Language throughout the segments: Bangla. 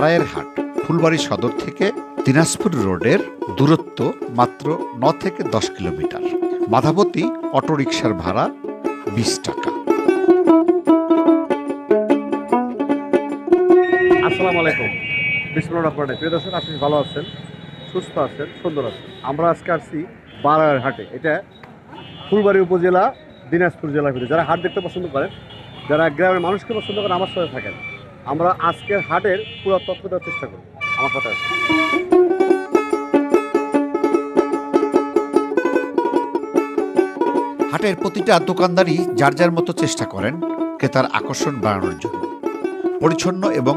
বারায়ের হাট ফুলবাড়ী সদর থেকে দিনাজপুর রোডের দূরত্ব মাত্র 9 থেকে 10 কিলোমিটার। মাধাবতী অটোরিকশার ভাড়া 20 টাকা। আসসালামু আলাইকুম, বিসমুল্লাহির রহমানির রহিম। প্রিয় দর্শক, আপনি ভালো আছেন, সুস্থ আছেন, সুন্দর আছেন। আমরা আজকে আসছি বারায়ের হাটে। এটা ফুলবাড়ী উপজেলা, দিনাজপুর জেলার ভিতরে। যারা হাট দেখতে পছন্দ করেন, যারা গ্রামের মানুষকে পছন্দ করেন, আমার সাথে থাকেন। আমরা আজকের হাটের পুরো তথ্য দেওয়ার চেষ্টা করি। আমার সাথে আসেন। হাটের প্রতিটা দোকানদারই যার যার মতো চেষ্টা করেন ক্রেতার আকর্ষণ বাড়ানোর জন্য। পরিচ্ছন্ন এবং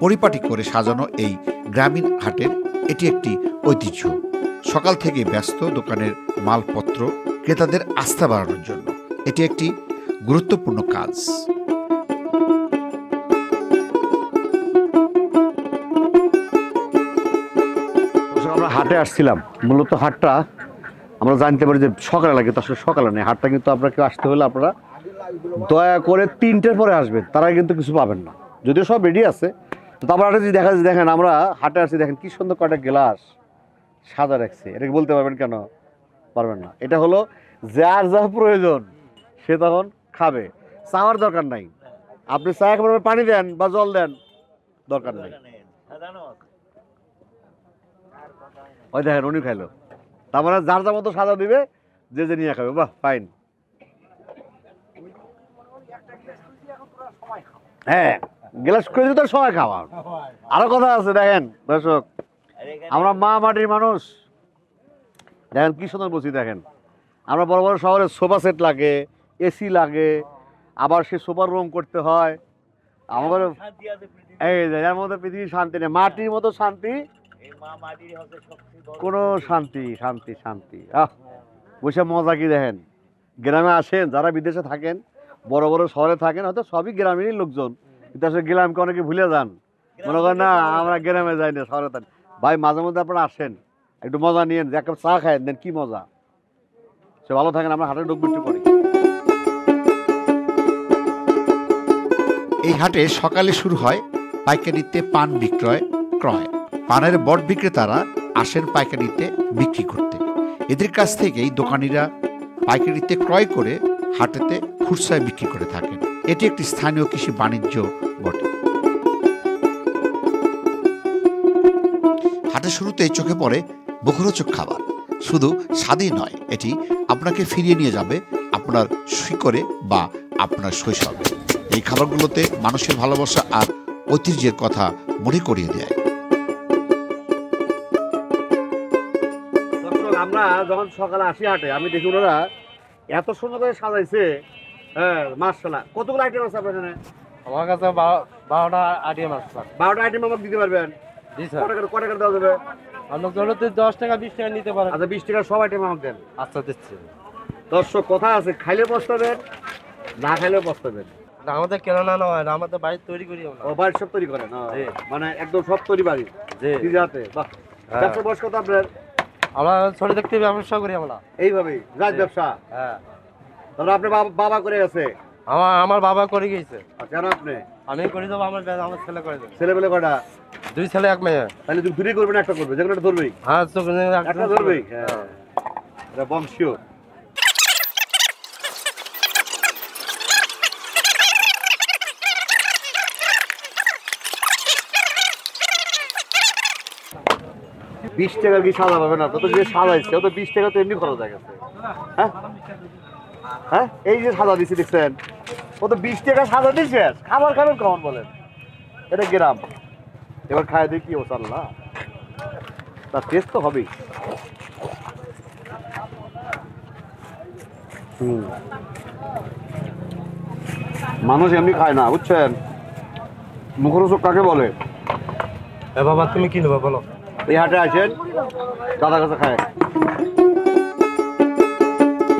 পরিপাটি করে সাজানো এই গ্রামীণ হাটের এটি একটি ঐতিহ্য। সকাল থেকে ব্যস্ত দোকানের মালপত্র ক্রেতাদের আস্থা বাড়ানোর জন্য এটি একটি গুরুত্বপূর্ণ কাজ। আমরা হাটে আসছিলাম, মূলত হাটটা আমরা জানতে পারি যে সকালে লাগে, তো আসলে সকালে নেই হাটটা। কিন্তু আপনারা কেউ আসতে হলে আপনারা দয়া করে 3টের পরে আসবেন, তারা কিন্তু কিছু পাবেন না, যদিও সব রেডি আছে। তো তারপর হাটে যদি দেখা যায়, দেখেন আমরা হাটে আসছি, দেখেন কি সুন্দর কয়টা গ্লাস সাদা রাখছে। এটাকে বলতে পারবেন কেন? পারবেন না। এটা হলো যার যা প্রয়োজন সে তখন খাবে, চাওয়ার দরকার নাই। আপনি চা খাবার পানি দেন বা জল দেন, দরকার নেই। ওই দেখেন উনি খাইলো, তার মানে যার যার মতো সাজা দিবে, যে যে নিয়ে খাবে। বাহ, ফাইন। হ্যাঁ, গ্লাস করে দিতে সময় খাওয়া। আরো কথা আছে, দেখেন দর্শক, আমরা মা মাটির মানুষ। দেখেন কি সুন্দর বলছি। দেখেন আমরা বড় বড় শহরে সোফা সেট লাগে, এসি লাগে, আবার সে সোফার রং করতে হয়। আমাদের এই এর মধ্যে পৃথিবীর শান্তি নেই, মাটির মতো শান্তি কোনো শান্তি শান্তি শান্তি বসে মজা কি। দেখেন গ্রামে আসেন, যারা বিদেশে থাকেন, বড় বড় শহরে থাকেন, হয়তো সবই গ্রামেরই লোকজন, কিন্তু আসলে গ্রামকে অনেকে ভুলে যান। মনে করেন না আমরা গ্রামে যাই না, শহরে থাকি। ভাই মাঝে মধ্যে আপনারা আসেন, একটু মজা নিয়েন, এক কাপ চা খায়েন, দেন কি মজা। সে ভালো থাকেন। আমরা হাটে ঢুকবো একটু করি। এই হাটে সকালে শুরু হয় পাইকারিতে পান বিক্রয় ক্রয়। পানের বট বিক্রেতারা আসেন পাইকারিতে বিক্রি করতে। এদের কাছ থেকেই দোকানিরা পাইকারিতে ক্রয় করে হাটেতে খুচরায় বিক্রি করে থাকেন। এটি একটি স্থানীয় কৃষি বাণিজ্য বটে। হাটের শুরুতেই চোখে পড়ে মুখরোচক খাবার। শুধু স্বাদই নয়, এটি আপনাকে ফিরিয়ে নিয়ে যাবে আপনার শিকড়ে বা আপনার শৈশবে। এই খাবারগুলোতে মানুষের ভালোবাসা আর ঐতিহ্যের কথা মনে করিয়ে দেয়। আমরা যখন সকালে আসি হাটে, আমি দেখি ওনারা এত সুন্দর করে সাজাইছে। হ্যাঁ, মাশাআল্লাহ। কতগুলো আইটেম আছে আপনার এখানে? আমার কাছে 12টা আইটেম আছে। 12টা আইটেম আমাকে দিতে পারবেন? জি স্যার। কত টাকা দেওয়া যাবে? আপনার জন্য 10 টাকা 20 টাকা নিতে পারেন। আচ্ছা, 20 টাকা সব আইটেম আমাকে দেন। আচ্ছা দিচ্ছি। দর্শক কথা আছে, খাইলে পস্তাবেন, না খাইলেও পস্তাবেন। না, আমাদের কেনা না হয় না, আমাদের বাড়ি তৈরি করি আমরা। ও, বাড়ি সব তৈরি করেন? মানে একদম সব তৈরি বাড়ি? জি। নিজে। বাহ। ব্যবসা বয়স কত আপনার? আমরা ছোট থেকে ব্যবসা করি আমরা। এইভাবেই রাজ ব্যবসা? হ্যাঁ। তাহলে আপনার বাবা করে গেছে? আমার বাবা করে গেছে। কেন আপনি? আমি করে দেবো, আমার ছেলে করে দেবো। ছেলে পেলে কটা? 2 ছেলে 1 মেয়ে। তাহলে তুমি দুটোই করবে না একটা করবে? যেগুলো ধরবেই? হ্যাঁ, একটা ধরবেই। হ্যাঁ, এটা বংশীয়। $20 টাকা কি সাজা পাবে না? তো যে সাজাইছে ও তো 20 টাকা তো এমনি খরচ হয়ে গেছে। হ্যাঁ হ্যাঁ, এই যে সাজা দিচ্ছে দেখছেন, ও তো 20 টাকা সাজা দিচ্ছে। খাবার খাবেন কখন বলেন? এটা গ্রাম। এবার খায় দেখি ও চাল্লা, তার টেস্ট তো হবেই। মানুষ এমনি খায় না, বুঝছেন? মুখরোচক কাকে বলে? বাবা তুমি কি নেবা বলো? এই হাটে আসেন, দাদা কাছে খায়।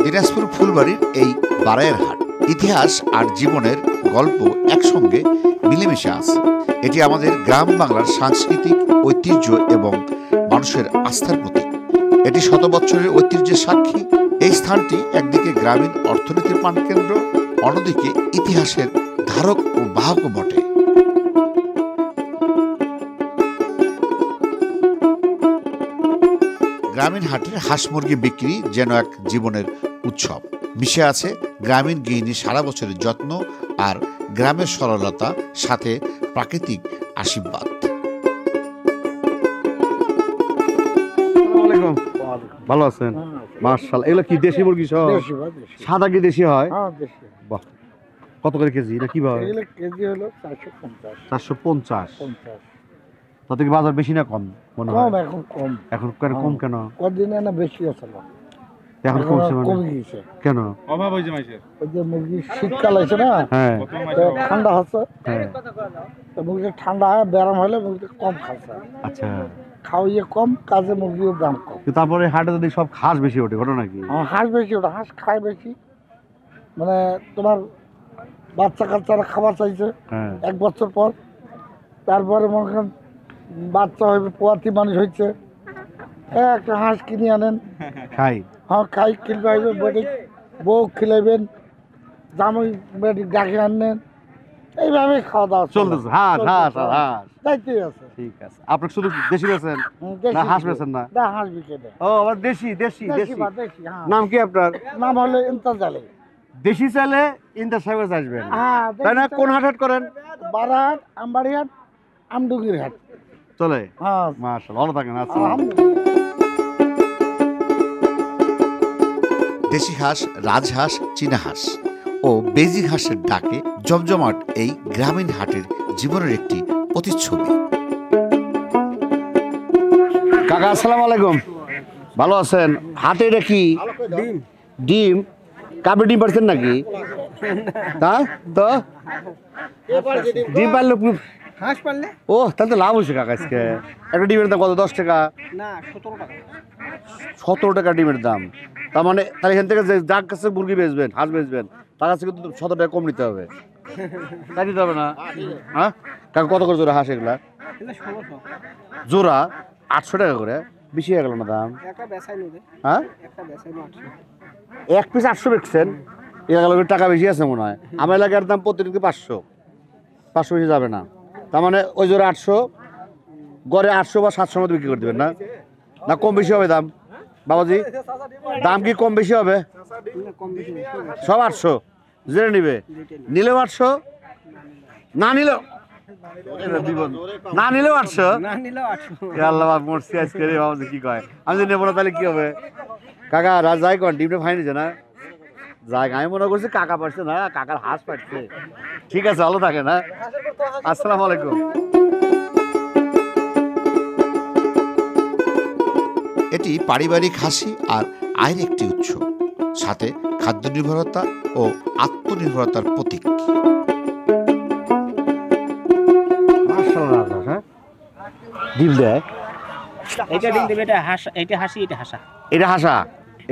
দিনাজপুর ফুলবাড়ির এই বারায়ের হাট ইতিহাস আর জীবনের গল্প একসঙ্গে মিলেমিশে আছে। এটি আমাদের গ্রাম বাংলার সাংস্কৃতিক ঐতিহ্য এবং মানুষের আস্থার প্রতীক। এটি শত বছরের ঐতিহ্যের সাক্ষী। এই স্থানটি একদিকে গ্রামীণ অর্থনীতির প্রাণকেন্দ্র, অন্যদিকে ইতিহাসের ধারক ও বাহকও বটে। গ্রামীণ হাটের হাঁস মুরগি বিক্রি যেন এক জীবনের উৎসব। মিশে আছে গ্রামীণ গৃহিণীর সারা বছরের যত্ন আর গ্রামের সরলতা, সাথে প্রাকৃতিক আশীর্বাদ। ভালো আছেন? মাশাআল্লাহ। এগুলো কি দেশি মুরগি সব? সাদা কি দেশি হয়? বাহ। কত করে কেজি না কিভাবে? কেজি হলো 450। 450। তাতে কি বাজার বেশি না কম মনে হয়? এখন কম। এখন কেন কম কেন? কদিনে না বেশি আছে না। এখন কমছে মানে? কমে গেছে। কেন? অভাব হয়েছে মাইসের। ওই যে মুরগি শীতকাল আছে না? হ্যাঁ। তো ঠান্ডা হচ্ছে। হ্যাঁ। তো মুরগি ঠান্ডা হয়, ব্যারাম হলে মুরগি কম খাচ্ছে। আচ্ছা। খাওয়াইয়ে কম, কাজে মুরগির দাম কম। তারপরে হাটে যদি সব হাঁস বেশি ওঠে, ঘটনা কি? হাঁস বেশি ওটা, হাঁস খায় বেশি। মানে তোমার বাচ্চা কাচ্চারা খাবার চাইছে হ্যাঁ। 1 বছর পর, তারপরে মনে করেন বাচ্চা হইবে, পোয়াতি মানুষ হয়েছে, একটা হাঁস কিনে আনেন, খাই। হ্যাঁ খাই, কিনবে হইবে, বেটি বউ খিলাইবেন, জামাই বেটি ডাকে আনেন, এইভাবে খাওয়া দাওয়া চলতেছে। হাঁস হাঁস আর হাঁস। যাইতেই আছে। ঠিক আছে। আপনি শুধু দেশি বেছেন দেশি না হাঁস বিকে। বেছেন না? না, হাঁস বিকে দেয়। ও আবার দেশি দেশি দেশি। দেশি, হ্যাঁ। নাম কি আপনার? নাম হলো ইন্তাজালে। দেশি চাইলে ইন্টার সাহেবের আসবেন, হ্যাঁ, তাই না? কোন হাট করেন? বারাহাট, আমবাড়িহাট, আমডুগির হাট। চলে। হ্যাঁ, মাশাআল্লাহ, ভালো থাকেন। আচ্ছা। দেশি হাঁস, রাজহাঁস, চীনা হাঁস ও বেজি হাঁসের ডাকে জমজমাট এই গ্রামীণ হাটের জীবনের একটি প্রতিচ্ছবি। কাকা আসসালামু আলাইকুম, ভালো আছেন? হাটে এটা কি? ডিম। কাবে ডিম পাচ্ছেন নাকি? তা তো ডিম পারলে হাঁস পারলে ও তাহলে তো লাভ হয়েছে কাকা। আজকে একটা ডিমের দাম কত? 10 টাকা? না, 17 টাকা। 17 টাকা ডিমের দাম। তার মানে তাহলে এখান থেকে যে যার কাছে মুরগি বেচবেন, হাঁস বেচবেন, তার কাছে কিন্তু 17 টাকা কম নিতে হবে। তাই নিতে হবে না? হ্যাঁ কাকা, কত করে জোড়া হাঁস এগুলা? জোড়া 800 টাকা করে। বেশি হয়ে গেল না দাম? হ্যাঁ, এক পিস 800 বেচছেন, এলাকার টাকা বেশি আছে মনে হয়। আমার এলাকার দাম প্রতিদিনকে 500 বেশি যাবে না। তার মানে ওই জোড়া 800, গড়ে 800 বা 700 মধ্যে বিক্রি করে দেবেন না? না কম বেশি হবে দাম বাবাজি? দাম কি কম বেশি হবে? সব 800 জেনে নিবে, নিলেও 800, না নিলেও না নিলেও 800। আল্লাহ মরছি আজকে রে বাবাজি, কি কয়? আমি যদি নেবো না তাহলে কি হবে? কাকা রাজ যাই কন, ডিমটা ফাইন হয়েছে না? যাই, আমি মনে করছি কাকা পারছে না, কাকার হাঁস পাচ্ছে। ঠিক আছে, ভালো থাকে না? আসসালামু আলাইকুম। এটি পারিবারিক হাসি আর আয়ের একটি উৎস, সাথে খাদ্য নির্ভরতা ও আত্মনির্ভরতার প্রতীক। ডিম দেয়? এটা ডিম দেবে, এটা হাঁস, এটা হাসি, এটা হাসা। এটা হাসা,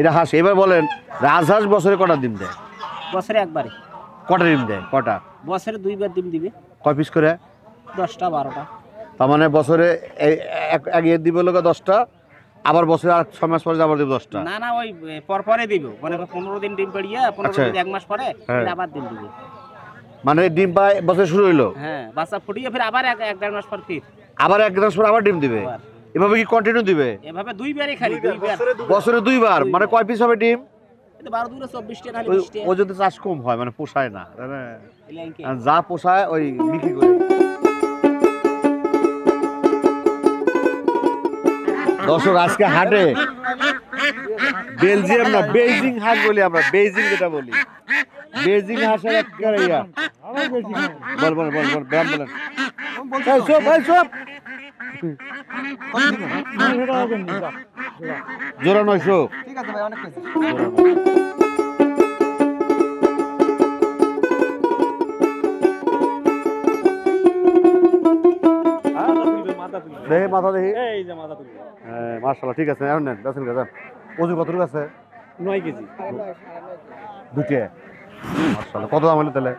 এটা হাসি। এবার বলেন, রাজহাঁস বছরে কটা ডিম দেয়? বছরে একবারে। কটা ডিম দেয়? কটা? বছরে 2 বার ডিম দিবে। কয় পিস করে? 10টা 12টা। তার মানে বছরে এক ইয়ে দিবে লোক 10টা, আবার বছরে আর 6 মাস পরে আবার দিবে 10টা? না না, ওই পরে দিব। মানে 15 দিন ডিম পাড়িয়া 15 দিন 1 মাস পরে আবার ডিম দিবে। মানে ডিম পায় বছর শুরু হইলো, হ্যাঁ, বাচ্চা ফুটিয়ে ফির আবার 1-1.5 মাস পর ফির আবার 1 মাস পর আবার ডিম দিবে। এভাবে কি কন্টিনিউ দিবে? এভাবে 2 বারই খালি, 2 বার বছরে 2 বার। মানে কয় পিস হবে ডিম? এটা 12 দুরে 24 টাকা খালি, 20 টাকা। ও যদি চাষ কম হয় মানে পোষায় না, তাহলে এলাইকে যা পোষায় ওই বিক্রি করে। দর্শক, আজকে হাটে বেলজিয়াম না বেইজিং হাঁস বলি আমরা, বেইজিং যেটা বলি, বেইজিং হাঁসের একটা ইয়া। বল বল বল বল, ব্যায়াম বলেন। এই সব, এই সব জোড়া 900। ঠিক আছে ভাই, অনেক কিছু। দেখি মাথা দেখি, এই যে মাথা তুলি। হ্যাঁ মাশাআল্লাহ, ঠিক আছে। এখন নেন, বেছেন গেছেন। ওজন কতটুকু আছে? 9 কেজি। দুটো মাশাআল্লাহ। কত দাম হলো তাহলে?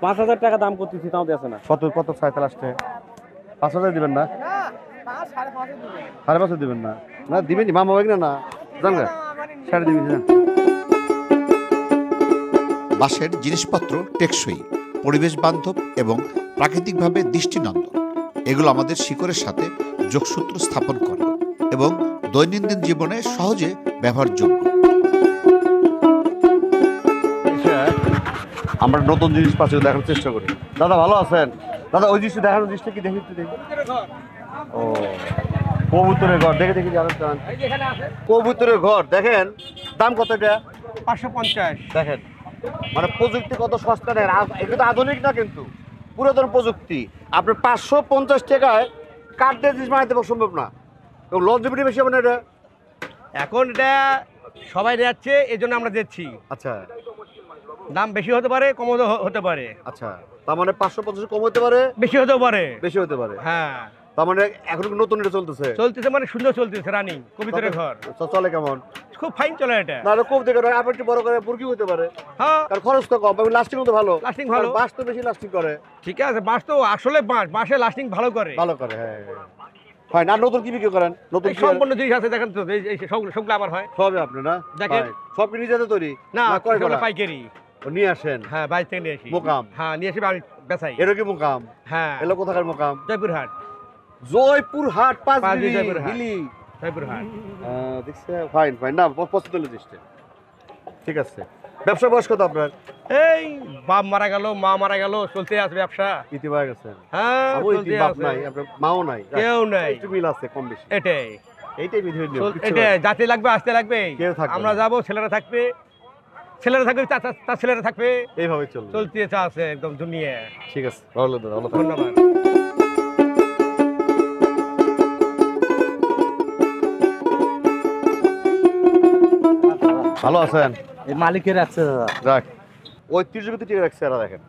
5000 টাকা দাম করতেছি, তাও দেছে না। কত কত চাইতে লাস্টে? 5000 দিবেন না? 5.5 দিবেন না? না দিবেন মামা হবে না? না জান গা 6.5 দিবেন। বাঁশের জিনিসপত্র টেকসই, পরিবেশ বান্ধব এবং প্রাকৃতিকভাবে দৃষ্টিনন্দন। এগুলো আমাদের শিকড়ের সাথে যোগসূত্র স্থাপন করে এবং দৈনন্দিন জীবনে সহজে ব্যবহারযোগ্য। আমরা নতুন জিনিস পাচ্ছি দেখার চেষ্টা করি। দাদা ভালো আছেন? দাদা ওই জিনিসটা দেখানোর জিনিসটা কি দেখি একটু দেখি। ও কবুতরের ঘর, দেখে দেখি জানেন কবুতরের ঘর দেখেন। দাম কত এটা? 550। দেখেন মানে প্রযুক্তি কত সস্তা নেন। এটা তো আধুনিক না, কিন্তু পুরাতন প্রযুক্তি। আপনার 550 টাকায় কাঠ দিয়ে জিনিস বানাইতে সম্ভব না। এবং লঞ্জিভিটি বেশি হবে না এটা? এখন এটা সবাই যাচ্ছে, এই জন্য আমরা দিচ্ছি। আচ্ছা দাম বেশি হতে পারে, কম হতে পারে। আচ্ছা, তার মানে 550 কম হতে পারে, বেশি হতেও পারে। বেশি হতে পারে। হ্যাঁ, তার মানে এখন নতুন এটা চলতেছে। চলতেছে মানে সুন্দর চলতেছে, রানিং কবিতরের ঘর। চলে কেমন? খুব ফাইন চলে এটা। না খুব দেখে আবার একটু বড় করে মুরগি হতে পারে। হ্যাঁ, কারণ খরচ তো কম এবং লাস্টিং তো ভালো। লাস্টিং ভালো, বাঁশ তো বেশি লাস্টিং করে। ঠিক আছে, বাঁশ তো আসলে বাঁশে লাস্টিং ভালো করে। ভালো করে, হ্যাঁ ফাইন। আর নতুন কি বিক্রি করেন? নতুন এই সম্পূর্ণ জিনিস আছে, দেখেন তো, এই সবগুলো আমার হয়। সবই আপনি না দেখেন। সব কি নিজেতে তৈরি না, করে সবগুলো পাইকারি। নিয়ে আসেন? হ্যাঁ, বাইরে থেকে নিয়ে আসি। মোকাম? হ্যাঁ, নিয়ে এসে আমি বেচাই। এটা কি মোকাম? হ্যাঁ, এলো কোথাকার মোকাম? জয়পুরহাট। জয়পুরহাট, পাঁচবিবি জয়পুরহাট। হিলি। জয়পুরহাট। দেখছে ফাইন ফাইন না, পছন্দ হলো জিনিসটা। ঠিক আছে। ব্যবসা বয়স কত আপনার? এই বাপ মারা গেল, মা মারা গেল, চলতে আছে ব্যবসা। ইতি হয়ে গেছে? হ্যাঁ, আমার চলতে বাপ আছে। নাই, আপনার মাও নাই, কেউ নাই। একটু মিল আছে কম বেশি। এটাই এইটাই বিধি হইল। এটাই যাতে লাগবে, আসতে লাগবে। কেউ থাকবে আমরা না। যাবো, ছেলেরা থাকবে, তার ছেলেরা থাকবে। এইভাবে চলবে। চলতে আছে একদম দুনিয়া। ঠিক আছে, ভালো দাদা, ভালো থাকবেন। ধন্যবাদ। ভালো আছেন? এই মালিকের রাখছে দাদা। যাক, ঐতিহ্যগত টিকে রাখছে এরা, দেখেন।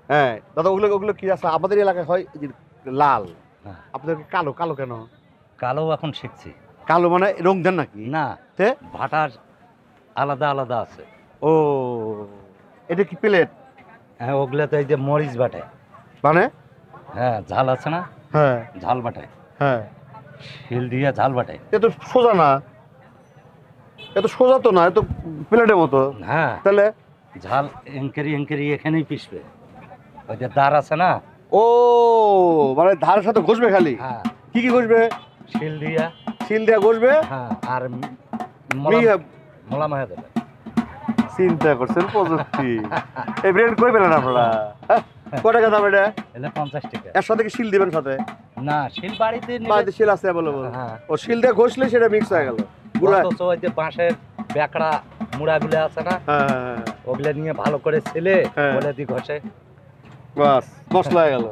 হ্যাঁ দাদা, ওগুলো কি আছে? আমাদের এলাকায় হয় এই যে লাল, আপনাদের কালো। কালো কেন? কালো এখন শিখছি। কালো মানে রং দেন নাকি? না, তে ভাটার আলাদা আলাদা আছে। ও, এটা কি প্লেট? হ্যাঁ, ওগুলা তো এই যে মরিচ বাটায়। মানে? হ্যাঁ, ঝাল আছে না, হ্যাঁ ঝাল বাটায়, হ্যাঁ। শিল দিয়ে ঝাল বাটায়। এ তো সোজা না, এ তো সোজা তো না, এ তো প্লেটের মতো। হ্যাঁ, তাহলে ঝাল এঙ্কেরি এখানেই পিসবে। ওই যে দাঁড় আছে না, ও মানে ধারের সাথে ঘষবে খালি? হ্যাঁ, কি কি ঘষবে? শিল দিয়া। শিল দিয়ে ঘষবে? হ্যাঁ, আর মিয়া- মোলাম হয়ে দেবে। চিন্তা করছেন প্রযুক্তি। এই ব্র্যান্ড কই পেলেন আপনারা? হ্যাঁ? কয় টাকা দাম এটা? এলে 50 টাকা। এর সাথে কি শিল দিবেন সাথে? না, শিল বাড়িতে নিলে- বাড়িতে শিল আছে অ্যাভেলেবল? হ্যাঁ। ও শিল দিয়ে ঘষলে সেটা মিক্স হয়ে গেল গুঁড়া? অথচ ওই যে বাঁশের বেকড়া মুড়াগুলো আছে না, হ্যাঁ হ্যাঁ, হ্যাঁ। ওগুলো নিয়ে ভালো করে ছেলে হ্যাঁ। বলে দি ঘষে বাস মশলা হয়ে গেল।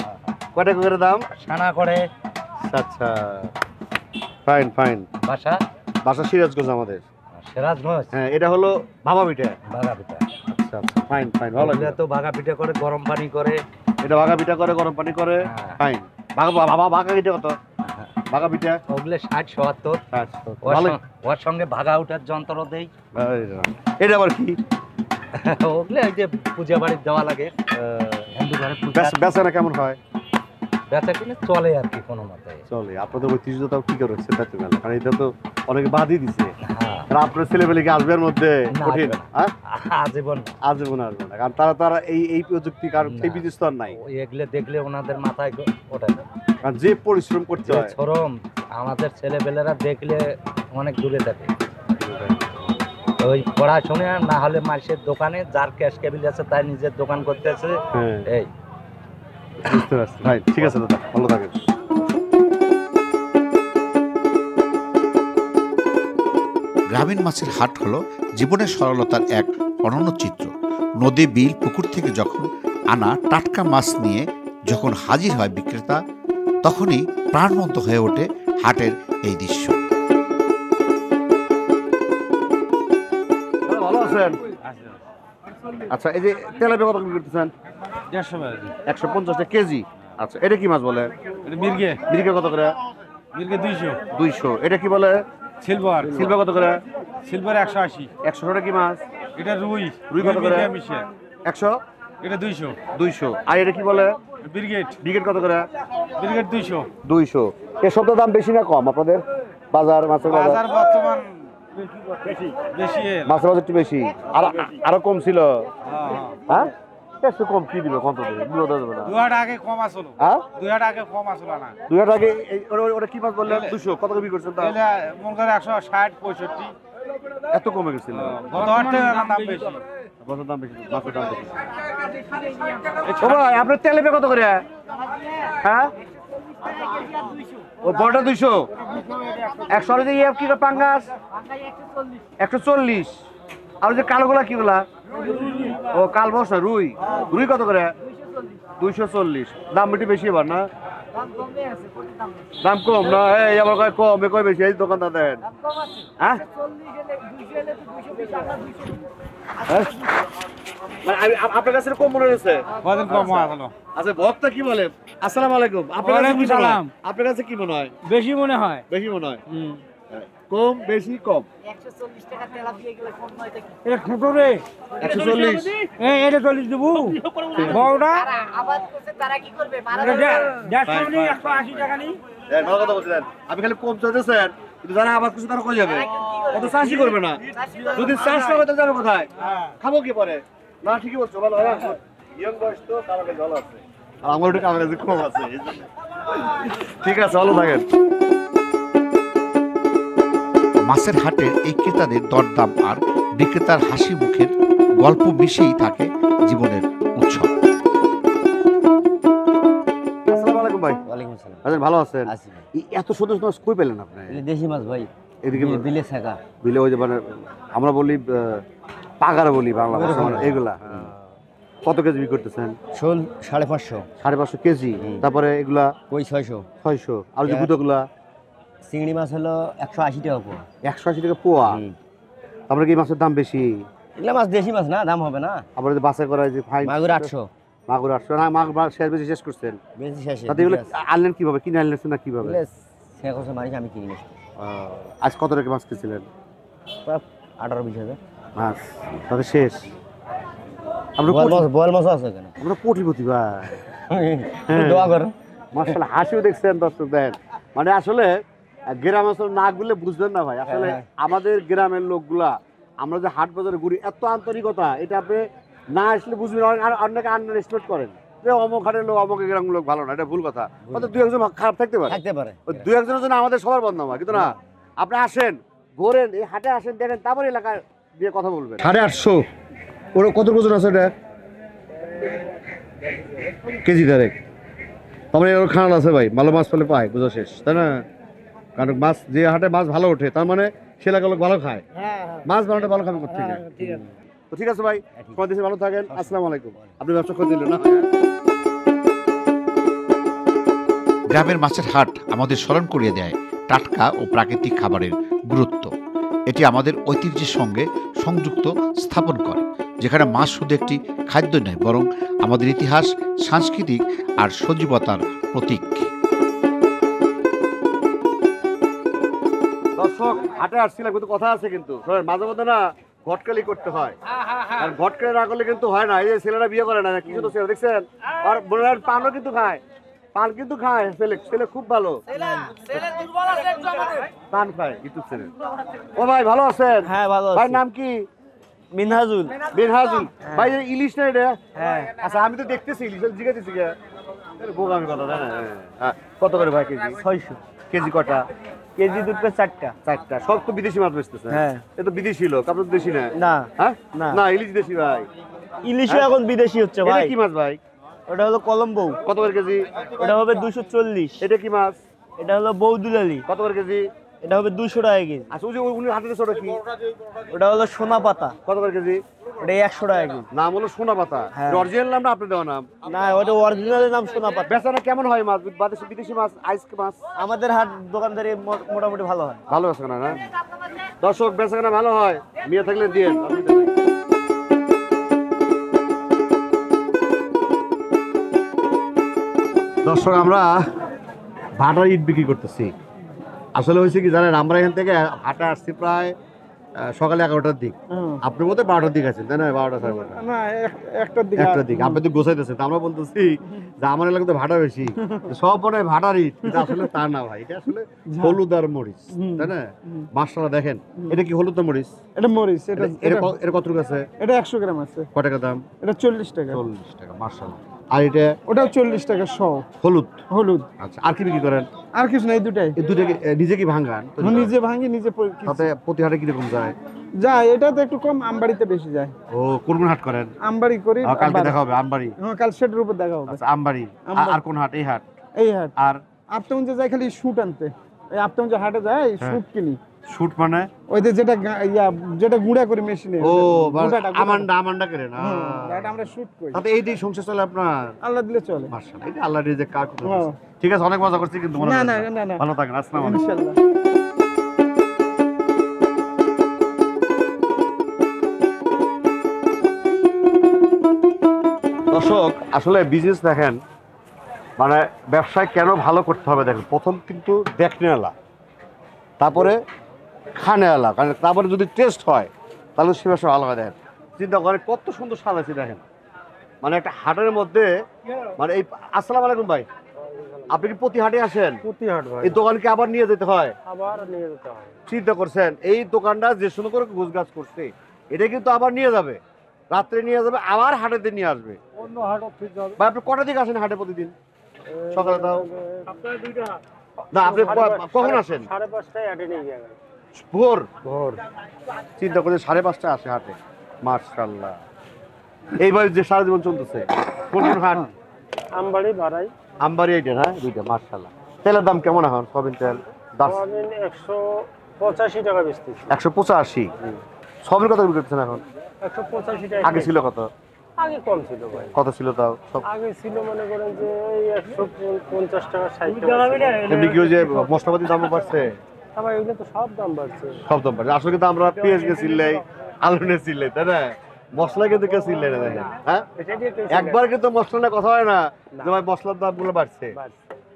কয় টাকা করে দাম? ছানা করে। আচ্ছা, ফাইন ফাইন। বাসা বাসা সিরাজগঞ্জ আমাদের। সিরাজগঞ্জ, হ্যাঁ, এটা হলো ভাপা পিঠা। ভাগা পিঠা। আচ্ছা আচ্ছা, ফাইন ফাইন, ভালো ওগুলো লাগে। তো ভাগা পিঠা করে, গরম পানি করে। এটা ভাগা পিঠা করে, গরম পানি করে। হ্যাঁ। ফাইন। ভাগা পিঠা কত? ভাগা পিঠা ওগুলো 60-70। আচ্ছা, ওর ভালো। ওর সঙ্গে ভাগা উঠার যন্ত্র দেই। এটা আবার কি? ওগুলো এই যে পূজা বাড়ির দেওয়া লাগে, হিন্দু ঘরে পূজা। বেচানা কেমন হয়? বেচা কিনে চলে আর কি কোনো মতে। চলে। আপনাদের ঐতিহ্যটাও কি করে হচ্ছে তাতে মেলা, কারণ এটা তো অনেকে বাদই দিছে। হ্যাঁ, আর আপনার ছেলেবেলে আসবে এর মধ্যে? না, কঠিন। আসবে না। হ্যাঁ, আজীবন আজীবন আসবে না, কারণ তারা এই প্রযুক্তি, কারণ না। সেই বিদেশ তো আর নাই। এগুলো দেখলে ওনাদের মাথায় ওঠে না। কারণ যে পরিশ্রম করতে যে হয়। শ্রম আমাদের ছেলেবেলেরা দেখলে অনেক দূরে থাকে। ওই পড়াশোনা না হলে মানুষের দোকানে, যার ক্যাশ কেবিল আছে তাই নিজের দোকান করতেছে। হ্যাঁ, এই বুঝতে পারছি। ভাই ঠিক আছে দাদা, ভালো থাকেন। গ্রামীণ মাছের হাট হলো জীবনের সরলতার এক অনন্য চিত্র। নদী, বিল, পুকুর থেকে যখন আনা টাটকা মাছ নিয়ে যখন হাজির হয় বিক্রেতা, তখনই প্রাণবন্ত হয়ে ওঠে হাটের এই দৃশ্য। দাদা, ভালো আছেন? আচ্ছা, এই যে তেলাপিয়া কত করে করতেছেন? 150 টাকা কেজি। আচ্ছা, এটা কি মাছ বলে? মির্গে মিরিকা কত করে? 200। 200। এটা কি বলে? সিলভার সিলভা কত করে? 180। 100 টাকা কি মাছ? এটা রুই রুই কত করে? 100। এটা 200। 200। আর এটা কি বলে? ব্রিগেড ব্রিগেড কত করে? 200। 200। এর সব দাম বেশি না কম আপনাদের? বাজার মাছের বাজার বর্তমান বেশি। মাছের বাজার একটু বেশি। আর আরো কম ছিল? হ্যাঁ, একটু কম কি দিবে কত দেবে দেবে না 2 হাট আগে কম আসলো হ্যাঁ 2 হাট আগে কম আসলো না 2 হাজার আগে ওটা কি মাছ বললেন 200 কত বিক্রি করছেন তা এলে মন করে 160 65 এত কমে গেছিল গত হাটে দাম বেশি বছর দাম বেশি মাছের দাম বেশি ও ভাই আপনার তেল লেবে কত করে হ্যাঁ ও বড়টা 200 100 আর যে ইয়ে কি পাঙ্গাস 140 আর যে কালোগুলা কিগুলা ও কাল বসা রুই রুই কত করে 240 দাম একটু বেশি এবার না দাম কম না এই আবার কয় কম কয় বেশি এই দোকানদার দেন হ্যাঁ মানে আপনার কাছে কম মনে হয়েছে কদিন কম আসলো আচ্ছা ভক্ত কি বলে আসসালামু আলাইকুম আপনার কাছে কি মনে হয় আপনার কাছে কি মনে হয় বেশি মনে হয় বেশি মনে হয় কম বেশি কম 140 টাকা তেলাপিয়া গেলে কম নয় কি এটা ছোট রে 140 এটা 40 দেবো বড়টা আবাদ করছে তারা কি করবে মারা 150 নি 180 টাকা নি ভালো কথা বলছেন আপনি খালি কম চাইতেছেন কিন্তু যারা আবাদ করছে তারা কই যাবে কত চাষই করবে না যদি চাষ করবে তাহলে যাবে কোথায় খাবো কি পরে না ঠিকই বলছো ভালো ইয়ং বয়স তো কামাকে ভালো আছে আর আমার একটু কামাকে কম আছে ঠিক আছে ভালো থাকেন মাছের হাটের এই ক্রেতাদের দরদাম আর বিক্রেতার হাসি মুখের গল্প মিশেই থাকে জীবনের উৎসব। আসসালামু আলাইকুম ভাই ওয়ালাইকুম আসসালাম আচ্ছা ভালো আছেন আছি ভাই। এই এত সুন্দর সুন্দর মাছ কই পেলেন আপনি এটা দেশি মাছ ভাই এদিকে বিলে থাকা বিলে ওই যে মানে আমরা বলি পাগারা বলি বাংলা ভাষা মানে এগুলা কত কেজি বিক্রি করতেছেন শোল 550 550 কেজি তারপরে এগুলা কই 600 600 আর যে গুদোগুলা চিংড়ি মাছ হলো 180 টাকা পোয়া 180 টাকা পোয়া তারপরে কি মাছের দাম বেশি এগুলা মাছ দেশি মাছ না দাম হবে না আবার যে বাছাই করা যে ফাইন মাগুর 800 মাগুর 800 না মাগুর শেষ বেশি শেষ করছেন বেশি শেষে তাতে এগুলো আনলেন কিভাবে কিনে আনলেন না কিভাবে সে কথা মারি আমি কিনে নিয়েছি আজ কত টাকা মাছ কিনছিলেন 18-20 হাজার মাছ তাতে শেষ আমরা বল মাছ আছে এখানে আমরা কোটিপতি ভাই দোয়া করো মাশাআল্লাহ হাসিও দেখছেন দর্শক দেন মানে আসলে গ্রাম অঞ্চল না ঘুরলে বুঝবেন না ভাই আসলে আমাদের গ্রামের লোকগুলা আমরা যে হাট বাজারে ঘুরি এত আন্তরিকতা এটা আপনি না আসলে বুঝবেন আর অনেকে আন্ডার এস্টিমেট করেন যে অমুক হাটের লোক অমুক গ্রামের লোক ভালো না এটা ভুল কথা হয়তো দু একজন খারাপ থাকতে পারে ওই দু একজনের জন্য আমাদের সবার বদনাম হয় কিন্তু না আপনি আসেন ঘোরেন এই হাটে আসেন দেখেন তারপরে এলাকায় দিয়ে কথা বলবেন 850 ওর কত ওজন আছে এটা কেজি ডাইরেক্ট তারপরে ওর খানাল আছে ভাই ভালো মাছ পেলে পায় বুঝা শেষ তাই না কারণ মাছ যে হাটে মাছ ভালো ওঠে তার মানে সে এলাকার লোক ভালো খায় মাছ বানাতে ভালো খাবে কোথেকে তো ঠিক আছে ভাই সবাই দেশে ভালো থাকেন আসসালামু আলাইকুম আপনি ব্যবসা করে দিলেন না গ্রামের মাছের হাট আমাদের স্মরণ করিয়ে দেয় টাটকা ও প্রাকৃতিক খাবারের গুরুত্ব। এটি আমাদের ঐতিহ্যের সঙ্গে সংযুক্ত স্থাপন করে, যেখানে মাছ শুধু একটি খাদ্য নয় বরং আমাদের ইতিহাস, সাংস্কৃতিক আর সজীবতার প্রতীক। দর্শক হাটে আসছিলাম কিন্তু কথা আছে কিন্তু মাঝে মধ্যে না ঘটকালি করতে হয় আর ঘটকালি না করলে কিন্তু হয় না। এই যে ছেলেরা বিয়ে করে না কিছু তো ছেলে দেখছেন আর বোনের পানও কিন্তু খায়, পান কিন্তু খায় ছেলে, ছেলে খুব ভালো পান খায় ইউটিউব ছেলে। ও ভাই ভালো আছেন? হ্যাঁ ভালো ভাই নাম কি? মিনহাজুল মিনহাজুল ভাই ইলিশ না এটা? হ্যাঁ আচ্ছা আমি তো দেখতেছি ইলিশ জিজ্ঞাসা বোগামি কথা তাই না? হ্যাঁ কত করে ভাই কেজি? 600 কেজি কটা? কেজি দুটো 4টা। 4টা সব তো বিদেশি মাছ বেচতেছে। হ্যাঁ এ তো বিদেশি লোক, আপনার তো দেশি না? না হ্যাঁ না না ইলিশ দেশি ভাই। ইলিশও এখন বিদেশি হচ্ছে এটা ভাই। কি মাছ ভাই? ওটা হলো কলম্বো। কত করে কেজি? ওটা হবে 240। এটা কি মাছ? এটা হলো বৌদুলালি। কত করে কেজি? এটা হবে 200 টাকা কেজি। আচ্ছা ওই যে উনি হাতে ছোট কি? ওটা হলো সোনা পাতা। কত করে কেজি? ওটা 100 টাকা কেজি। নাম হলো সোনা পাতা। হ্যাঁ। অরিজিনাল নামটা আপনি দেওয়া নাম? না ওটা অরিজিনালের নাম সোনা পাতা। বেচারা কেমন হয় মাছ? বিদেশি মাছ, আইস মাছ? আমাদের হাট দোকানদারি মোটামুটি ভালো হয়। ভালো আছে না? না দর্শক বেচাকেনা ভালো হয়, মেয়ে থাকলে দিয়ে দর্শক আমরা ভাটার ইট বিক্রি করতেছি। আসলে হয়েছে কি জানেন, আমরা এখান থেকে হাটে আসছি প্রায় সকালে 11টার দিক, আপনি বোধহয় 12টার দিক আছেন, তাই না? 12টা 12:30 না একটার দিকে একটার দিক আপনি তো গোছাইতেছেন। তা আমরা বলতেছি যে আমার এলাকাতে ভাড়া বেশি, সব মনে হয় ভাড়ারই, কিন্তু আসলে তা না ভাই, এটা আসলে হলুদ আর মরিচ, তাই না? মাশাআল্লাহ দেখেন, এটা কি হলুদ না মরিচ? এটা মরিচ। এটা কত আছে? এটা 100 গ্রাম আছে। কত টাকা দাম? এটা 40 টাকা। 40 টাকা, মাশাআল্লাহ। আর এটা ওটাও 40 টাকা শ। হলুদ। আচ্ছা, আর কি বিক্রি করেন? আর কিছু না, এই দুটাই। এই দুটো নিজে কি ভাঙান? নিজে ভাঙি, নিজে তাতে প্রতি হাটে কিরকম যায়? যায়, এটা তো একটু কম, আমবাড়িতে বেশি যায়। ও, কোন কোন হাট করেন? আমবাড়ি করি। কালকে দেখা হবে আমবাড়ি? হ্যাঁ, কাল সেটার উপর দেখা হবে। আচ্ছা, আমবাড়ি। আর কোন হাট? এই হাট? এই হাট। আর আপতাগঞ্জে যায় খালি শুট আনতে, এই আপতাগঞ্জে হাটে যায় শুট কিনি। শুট মানে ওই যে যেটা গুঁড়া করি মেশিনে। ও, আমান্ডা করে না, এটা আমরা শুট করি। তাতে এই দিয়ে সংসার চলে আপনার? আল্লাহ দিলে চলে। মাশাআল্লাহ, এটা আল্লাহর রিজিক, কার কথা বলছে। ঠিক আছে, অনেক মজা করছি, কিন্তু মনে না রাখবেন। না না, ভালো থাকেন, আসসালামু আলাইকুম। ইনশাআল্লাহ। দর্শক, আসলে বিজনেস দেখেন, মানে ব্যবসায় কেন ভালো করতে হবে দেখেন, প্রথম কিন্তু দেখনে আলা, তারপরে খানে আলা, কারণ তারপরে যদি টেস্ট হয় তাহলে সে ব্যবসা ভালো হয়। দেখেন, চিন্তা করেন কত সুন্দর সাজাচ্ছি দেখেন, মানে একটা হাটের মধ্যে, মানে এই। আসসালামু আলাইকুম ভাই, আপনি কি প্রতি হাটে আসেন? প্রতি হাট ভাই। এই দোকানকে আবার নিয়ে যেতে হয়? আবার নিয়ে যেতে হয়। চিন্তা করছেন, এই দোকানটা যে সুন্দর করে গোছগাছ করছে, এটা কিন্তু আবার নিয়ে যাবে, রাত্রে নিয়ে যাবে, আবার হাটের দিন নিয়ে আসবে। অন্য হাটও ঠিক হবে। ভাই, আপনি কটা দিকে আসেন হাটে প্রতিদিন? সকালে দাও আপনার দুইটা হাট। না, আপনি কখন আসেন? 5:30টায় হাটে নিয়ে যাবেন। ভোর? চিন্তা করে 5:30টায় আসে হাটে, মাশাআল্লাহ। এইভাবে যে সারা জীবন চলতেছে। কোন কোন হাট? আমবাড়ি, বাড়াই। আমবাড়ি, এইটা না, দুইটা, মাশাআল্লাহ। তেলের দাম কেমন এখন? সয়াবিন তেল 185 টাকা বেচতেছি। 185। সবের কত বিক্রি করছেন এখন? 185 টাকা। আগে ছিল কত? আগে কম ছিল ভাই। কত ছিল তাও? সব আগে ছিল মনে করেন যে 150 টাকা, 60 টাকা। এমনি কি ওই যে মশলাপাতি দাম বাড়ছে? আবার এগুলো তো সব দাম বাড়ছে। সব দাম বাড়ছে। আসলে কিন্তু আমরা পেঁয়াজ কে চিল্লাই, আলু নে চিল্লাই, তাই না? মশলা কিন্তু কেউ চিল্লাই না, দেখেন। হ্যাঁ, একবার কিন্তু মশলা না কথা হয় না যে ভাই মশলার দাম গুলো বাড়ছে।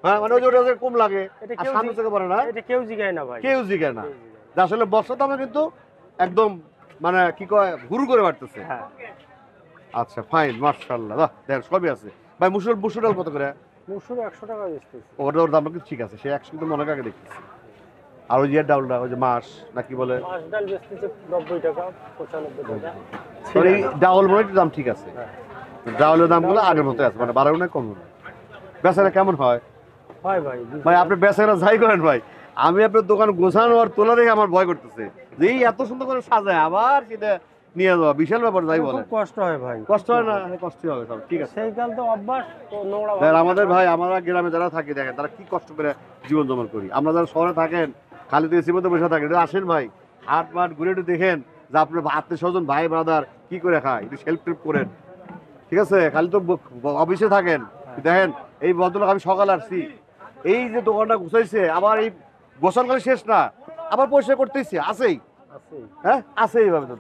হ্যাঁ, মানে ওটা কম লাগে, আর সামনে থেকে পড়ে না, এটা কেউ জিগায় না ভাই, কেউ জিগায় না। আসলে মশলার দামে কিন্তু একদম, মানে কি কয়, হুরু করে বাড়তেছে। আচ্ছা, ফাইন, মাশাআল্লাহ। দেখেন সবই আছে ভাই। মুসুর ডাল কত করে? মুসুর 100 টাকা বেচতেছি। ওর দাম কিন্তু ঠিক আছে, সে 100 কিন্তু মনে আগে দেখতেছি। আর ওই যে ডাউলটা, ওই যে মাছ নাকি বলে, মাছ ডাল বেচতেছে 90 টাকা, 95 টাকা। এই ডাউল মনে দাম ঠিক আছে। ডাউলের দামগুলো আগের মতো আছে, মানে বাড়াও না কম না। বেচারা কেমন হয় ভাই? ভাই আপনি বেচারা যাই করেন ভাই, আমি আপনার দোকান গোছানো আর তোলা দেখে আমার ভয় করতেছে যে এই এত সুন্দর করে সাজায় আবার সেটা নিয়ে যাওয়া বিশাল ব্যাপার। যাই বলে কষ্ট হয় ভাই। কষ্ট হয় না? কষ্ট হবে সব, ঠিক আছে। সেই কাল তো অভ্যাস, তো নোংরা। আমাদের ভাই, আমরা গ্রামে যারা থাকি দেখেন তারা কি কষ্ট করে জীবন যাপন করি। আমরা যারা শহরে থাকেন খালি তো এসির মধ্যে বসে থাকেন। আসেন ভাই, হাট মাঠ ঘুরে একটু দেখেন যে আপনার আত্মীয় স্বজন, ভাই ব্রাদার কি করে খায়, একটু হেল্প টেল্প করেন, ঠিক আছে? খালি তো অফিসে থাকেন। দেখেন এই ভদ্রলোক, আমি সকালে আসছি, এই যে দোকানটা গুছাইছে, আবার এই গোছান করে শেষ না, আবার পরিষ্কার করতেইছে, আছেই। হ্যাঁ, আছে এইভাবে তো।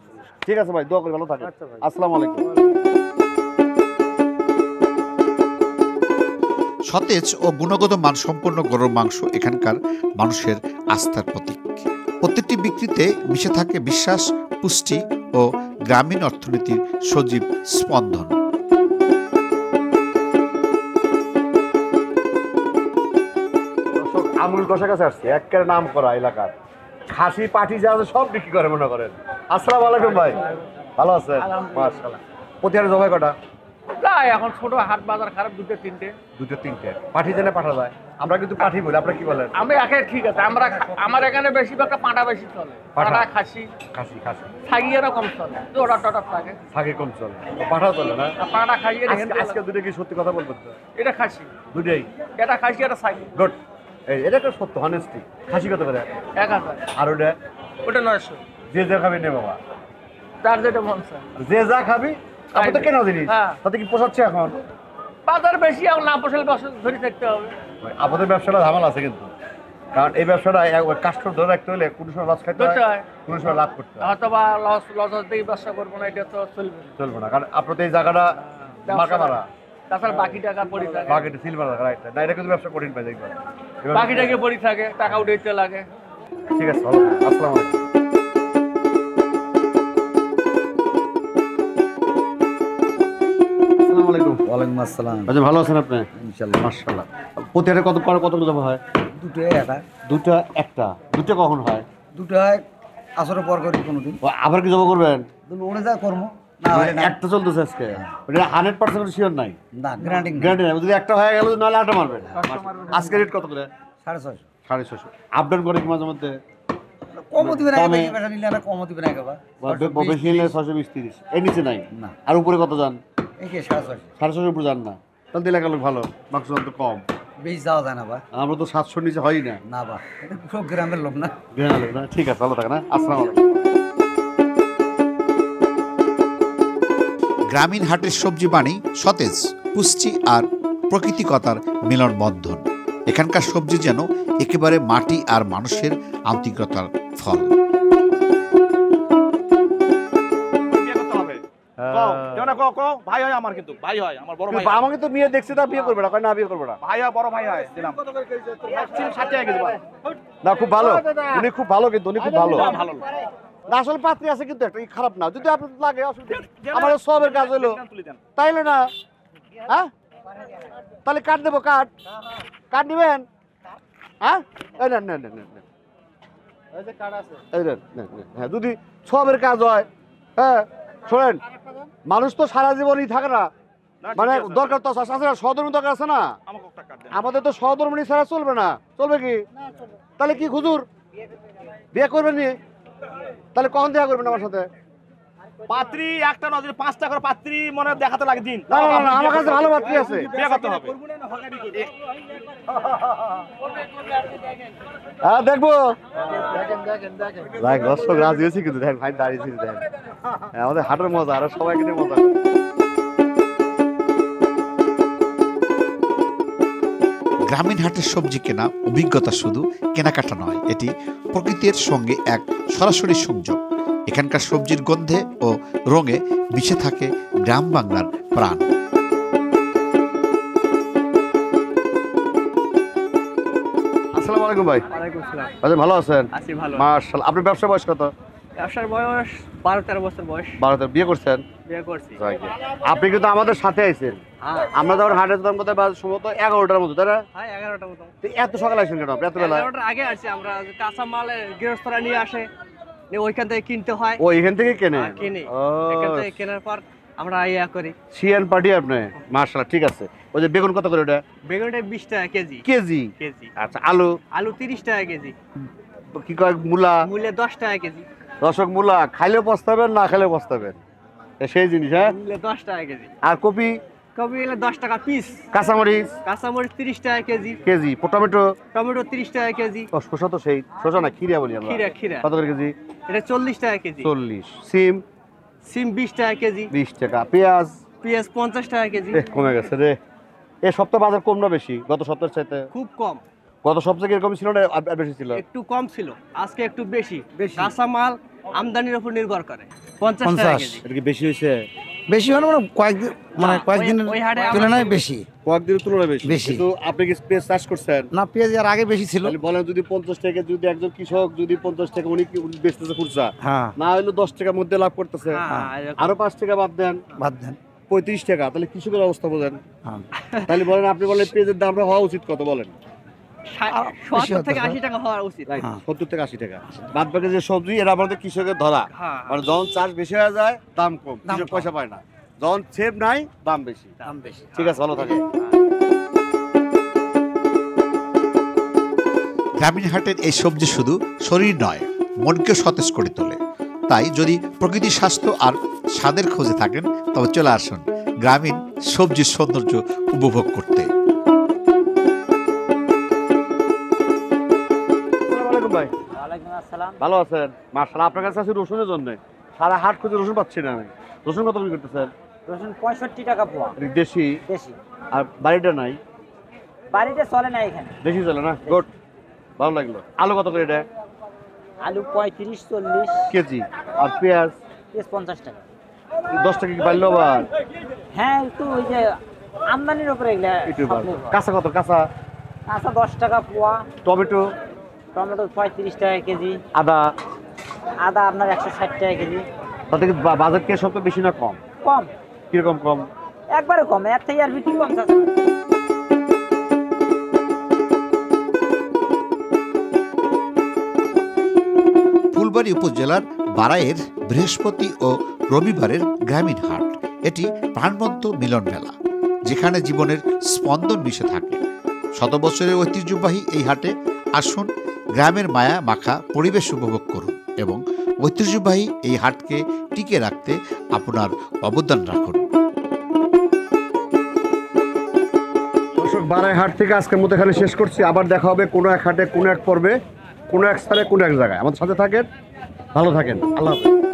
ঠিক আছে ভাই, দোয়া করি ভালো থাকেন। আসসালামু আলাইকুম। সতেজ ও গুণগত মানসম্পন্ন গরুর মাংস এখানকার মানুষের আস্থার প্রতীক। প্রত্যেকটি বিক্রিতে মিশে থাকে বিশ্বাস, পুষ্টি ও গ্রামীণ অর্থনীতির সজীব স্পন্দন। আমুল কষার কাছে আসছি, একের নাম করা এলাকার খাসি পাটি যা আছে সব বিক্রি করে মনে করেন। আসসালামু আলাইকুম ভাই, ভালো আছেন? মাশাআল্লাহ। প্রতিহারে জবাই কটা? প্রায় এখন ছোট হাট বাজার খারাপ, দুটো তিনটে পাঠি জেনে পাঠা যায়। আমরা কিন্তু পাঠি বলি, আপনারা কি বলেন? আমি একে ঠিক আছে, আমার এখানে বেশিরভাগটা পাঁটা বেশি চলে, পাঁটা খাসি ছাগিয়েরও কম চলে, ওটা টটার থাকে, ছাগি কম চলে, পাঠা চলে না। পাঁটা খাইয়ে আজকে দুটো কি সত্যি কথা বলবেন তো? এটা খাসি, দুটোই এটা খাসি, এটা ছাগি। গুড, এটা একটা সত্য, হনেস্টি। খাসি কত করে? 1000। আর ওটা? ওটা 900। যে যা খাবি নে বাবা, তার যেটা মন চায়, যে যা খাবি। আপনি তো কেনা জিনিস, তাতে কি পোষাচ্ছে এখন? বাজার বেশি, এখন না পোষালে বছর ধরে থাকতে হবে। আমাদের ব্যবসাটা ঝামেলা আছে কিন্তু, কারণ এই ব্যবসাটা কাস্টমার ধরে রাখতে হলে কোনো সময় লস খাইতে হয়, কোনো সময় লাভ করতে হয়। হয়তো বা লস দিয়ে ব্যবসা করবো না, এটা তো চলবে না, কারণ আপনার তো এই জায়গাটা মার্কা মারা, তাছাড়া বাকি টাকা পড়ে থাকে, বাকিটা সিলভার রাইট না, এটা কিন্তু ব্যবসা কঠিন পাই দেখবেন, বাকি টাকা পড়ে থাকে, টাকা উঠাইতে লাগে। ঠিক আছে, ভালো, আসসালামু আলাইকুম। ওয়ালাইকুম আসসালাম। আচ্ছা ভালো আছেন আপনি? ইনশাল্লাহ। মাশাআল্লাহ। প্রতি হাটে কত জমা হয়? দুটোই একা। দুটা একটা। দুটো কখন হয়? দুটো হয় আসরের পর করি কোনোদিন। আবার কি জমা করবেন? উড়ে যা কর্ম না হয় না। একটা চলতেছে আজকে। এটা 100% শিওর নাই। না গ্যারান্টি গ্যারান্টি নাই। যদি একটা হয়ে গেল নাহলে আটা মারবেন। আজকে রেট কত করে? 650। 650। আপডাউন করে কি মাঝে মধ্যে? কম দিবে না বেশি বেশি নিলে না কম দিবে না একেবারে। বেশি নিলে 620-30 এর নিচে নাই না। আর উপরে কত যান? এই কি 650। 650 উপরে যান না, তাহলে দিলে গেল ভালো, মাংস তো কম। বেশি যাওয়া যায় না বা। আমরা তো 700 নিচে হয় না। না বা এটা সব গ্রামের লোক না। গ্রামের লোক না। ঠিক আছে, ভালো থাকে না। আসসালামু আলাইকুম। গ্রামীণ হাটের সবজি মানেই সতেজ, পুষ্টি আর প্রকৃতিকতার মিলন বন্ধন। এখানকার সবজি যেন একেবারে মাটি আর মানুষের আন্তরিকতার ফল। ভাই হয় আমার, কিন্তু ভাই হয় আমার বড় ভাই। আমাকে তো বিয়ে দেখছি, তা বিয়ে করবে না, কয় না বিয়ে করবে না। ভাই হয়, বড় ভাই হয়। দিলাম 60 টাকা কেজি ভাই। না খুব ভালো, উনি খুব ভালো, কিন্তু উনি খুব ভালো। ভালো না আসলে পাত্রী আছে কিন্তু একটা, খারাপ না। যদি আপনার লাগে অসুবিধা, আমার সবের কাজ হলো তাইলে না। হ্যাঁ তাহলে কাট দেবো, কাট নিবেন? হ্যাঁ এই নেন নেন নেন নেন। এই নেন নেন নেন। হ্যাঁ যদি সবের কাজ হয়। হ্যাঁ শোনেন, মানুষ তো সারা জীবনই থাকে না, মানে দরকার তো আছে না, সহধর্মী দরকার আছে না। আমাদের তো সহধর্মী ছাড়া চলবে না। চলবে কি? তাহলে কি হুজুর বিয়ে করবেন নি? তাহলে কখন দেখা করবেন আমার সাথে? পাত্রী একটা না, যদি 5টা করে পাত্রী মনে দেখাতে লাগে দিন। না না না, আমার কাছে ভালো পাত্রী আছে, বিয়ে করতে হবে। হ্যাঁ দেখবো। দর্শক রাজি হয়েছি কিন্তু, দেখেন ভাই দাঁড়িয়েছি, দেখেন আমাদের হাটের মজা, আর সবাই কিনে মজা। গ্রামীণ হাটের সবজি কেনা অভিজ্ঞতা শুধু কেনাকাটা নয়, এটি প্রকৃতির সঙ্গে এক সরাসরি সংযোগ। এখানকার সবজির গন্ধে ও রঙে মিশে থাকে গ্রাম বাংলার প্রাণ। আসসালামু আলাইকুম ভাই। ওয়ালাইকুম আসসালাম। আচ্ছা ভালো আছেন? আছি ভালো। মাশাআল্লাহ। আপনার ব্যবসা বয়স কত? ব্যবসার বয়স 12-13 বছর বয়স। 12 বিয়ে করছেন? বিয়ে করছি। আপনি কিন্তু আমাদের সাথে আইছেন। হ্যাঁ আমরা যখন হাটে যেতাম কোথায় বাজে সম্ভবত 11টার মতো, তাই না? হ্যাঁ 11টা মতো। তো এত সকালে আসেন কেন আপনি, এত বেলা? 11টার আগে আসছি আমরা। কাঁচা মাল গৃহস্থরা নিয়ে আসে, নিয়ে ওইখান থেকে কিনতে হয়। ও এখান থেকে কেনে? কিনি। ও এখান থেকে কেনার পর আমরা ইয়া করি। সিএন পার্টি আপনি? মাশাআল্লাহ, ঠিক আছে। ওই যে বেগুন কত করে ওটা? বেগুনটা 20 টাকা কেজি। কেজি? কেজি। আচ্ছা আলু? আলু 30 টাকা কেজি। কি কয় মূলা? মূল্য 10 টাকা কেজি। দর্শক মূলা খাইলেও পস্তাবেন, না খাইলেও পস্তাবেন, সেই জিনিস। হ্যাঁ মূল্য 10 টাকা কেজি। আর কপি? কপি হলো 10 টাকা পিস। কাঁচামরিচ? কাঁচামরিচ 30 টাকা কেজি। কেজি। টমেটো? টমেটো 30 টাকা কেজি। শসা তো সেই শসা না, খিরা বলি আমরা। খিরা কত করে কেজি? এটা 40 টাকা কেজি। 40। সিম? সিম 20 টাকা কেজি। 20 টাকা। পেঁয়াজ? পেঁয়াজ 50 টাকা কেজি। কমে গেছে রে। এই সপ্তাহ বাজার কম না বেশি গত সপ্তাহের চাইতে? খুব কম। গত সপ্তাহে এরকম ছিল না, আর বেশি ছিল? একটু কম ছিল, আজকে একটু বেশি। কাঁচা মাল আমদানির উপর নির্ভর করে। 50 টাকা কেজি। এটা কি বেশি হয়েছে? বেশি মানে কয়েকদিন, মানে কয়েকদিনের ওই হাটে তুলনায় বেশি। কয়েকদিনের তুলনায় বেশি। বেশি। কিন্তু আপনি কি পেঁয়াজ চাষ করছেন? না পেঁয়াজ আর আগে বেশি ছিল। তাহলে বলেন যদি 50 টাকা, যদি একজন কৃষক যদি 50 টাকা উনি কি বেচতেছে খুচরা, হ্যাঁ না হইলো 10 টাকার মধ্যে লাভ করতেছে, হ্যাঁ, এরকম। আরো 5 টাকা বাদ দেন, বাদ দেন। 35 টাকা, তাহলে কৃষকের অবস্থা বোঝেন। হ্যাঁ তাহলে বলেন, আপনি বলেন পেঁয়াজের দামটা হওয়া উচিত কত বলেন? 70 থেকে 80 টাকা হওয়া উচিত। রাইট, 70 থেকে 80 টাকা। বাদ বাকি যে সবজি, এরা আমাদের কৃষকের ধরা। হ্যাঁ। মানে যখন চাষ বেশি হয়ে যায় দাম কম, দাম কৃষক কম। পয়সা পায় না। যখন সেভ নাই দাম বেশি। দাম বেশি। ঠিক আছে, ভালো থাকে। গ্রামীণ হাটের এই সবজি শুধু শরীর নয়, মনকে সতেজ করে তোলে। তাই যদি প্রকৃতি, স্বাস্থ্য আর স্বাদের খোঁজে থাকেন, তবে চলে আসুন গ্রামীণ সবজির সৌন্দর্য উপভোগ করতে। আসসালামু আলাইকুম ভাই। ওয়ালাইকুম আসসালাম। ভালো আছেন? মাশাআল্লাহ। আপনার কাছে আছে রসুনের জন্য, সারা হাট খুঁজে রসুন পাচ্ছি না আমি। রসুন কত বিক্রি করতেছেন? রসুন 65 টাকা পোয়া। দেশি? দেশি। আর বাড়িটা নাই? বাড়িতে চলে না এখানে। দেশি চলে না? গুড, ভালো লাগলো। আলু কত করে এটা? আলু 35-40 কেজি। আর পেঁয়াজ? পিস 50 টাকা। 10 টাকা কি বাড়লো আবার? হ্যাঁ একটু ওই যে আমদানির উপরে এগুলা একটু সব বাড়লো। নির্ভর। কাঁচা কত? কাঁচা? আচ্ছা 10 টাকা পোয়া। টমেটো? টমেটো 35 টাকা কেজি। আদা? আদা আপনার 160 টাকা কেজি। তাতে কি বাজার কে সবচেয়ে বেশি না কম? কম। কিরকম কম? একবারে কম, এর থেকে আর বেশি কম চাচ্ছে না। ফুলবাড়ী উপজেলার বারাইয়ের বৃহস্পতি ও রবিবারের গ্রামীণ হাট এটি প্রাণবন্ত মিলন মেলা, যেখানে জীবনের স্পন্দন মিশে থাকে। শত বছরের ঐতিহ্যবাহী এই হাটে আসুন, গ্রামের মায়া মাখা পরিবেশ উপভোগ করুন এবং ঐতিহ্যবাহী এই হাটকে টিকে রাখতে আপনার অবদান রাখুন। দর্শক, বারাই হাট থেকে আজকের মতো এখানে শেষ করছি। আবার দেখা হবে কোনো এক হাটে, কোনো এক পর্বে, কোনো এক স্থানে, কোনো এক জায়গায়। আমাদের সাথে থাকেন, ভালো থাকেন, আল্লাহ হাফেজ।